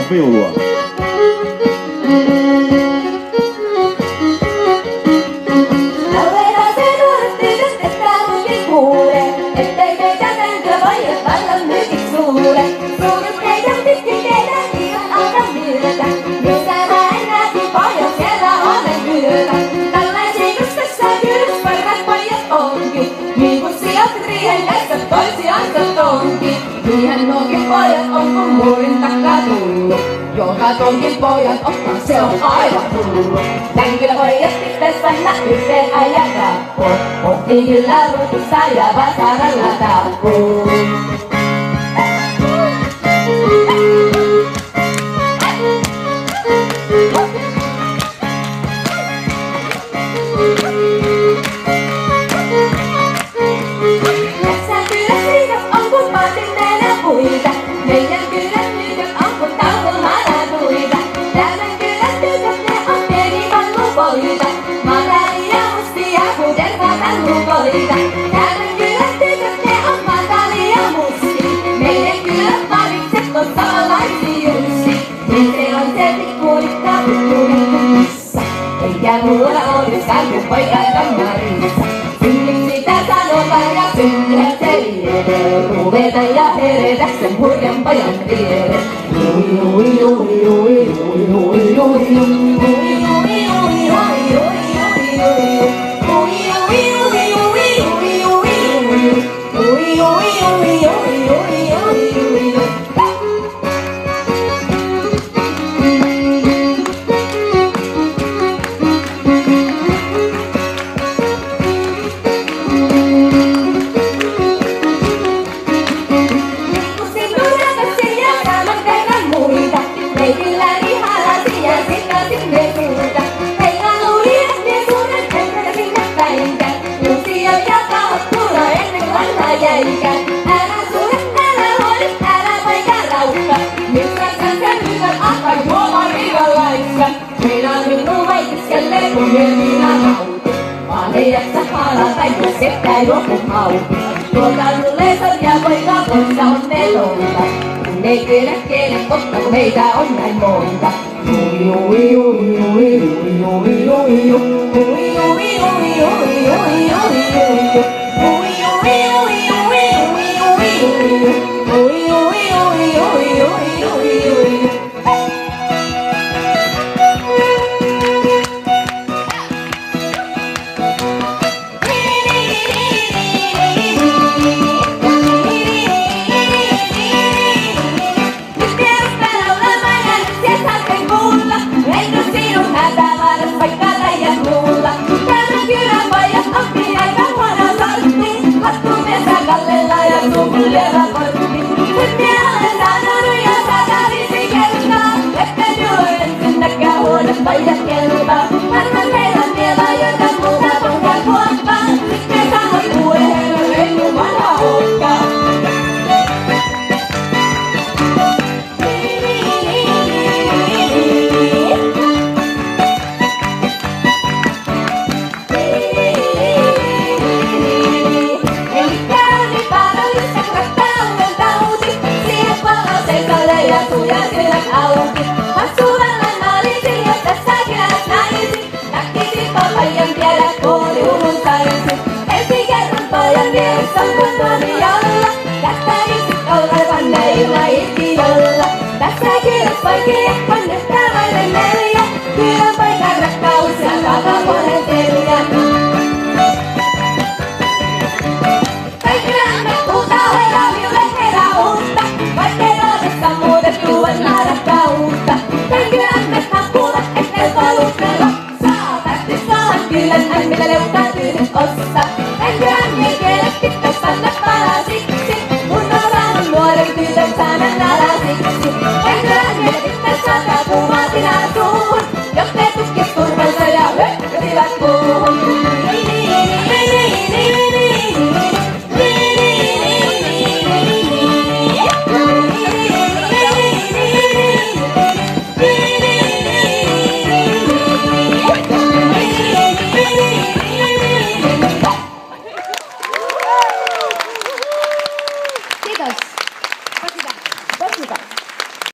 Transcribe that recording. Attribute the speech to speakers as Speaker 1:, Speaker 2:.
Speaker 1: viulua.
Speaker 2: Niinhän nuokin pojat on kun muurin takaa tullut. Joka tonkin pojat ottaa, se on aivan hullu. Tän kyllä pojat pitäis panna yhteen äijän rappuun. Pohtii kyllä ruutussa ja vasaralla tappuun. Meidän kylän tytöt on kun taulumalla tuita. Tämän kylän tytöt ne on pienipannupoita. Matalia mustia kuten vatanlupoita. Tämän kylän tytöt ne on matalia mustia. Meidän kylän parikset on samanlaisia jussi. Niin se on se pikkulikka pikkulikku missä. Eikä mulla oliskaan kuin poikan kammarissa. Synniksi sitä sanotaan ja synnyhän se lienee. Ruveta ja heretä sen hurjan pojan viereen. Älä suure, älä huoli, älä vaikka raukka. Missä sen tytön alkaa juomaan riivalaissa. Minä minun vaikiskelee kun minä nautin. Vaan ei jaksa halata, jos ketään joku hauki. Tuolta tulee sotia poika, poissa on netonta. Kun ei tiedä kenen kohta, kun meitä on näin monta. Kyllä, mitä leukaa tyynyt ossa.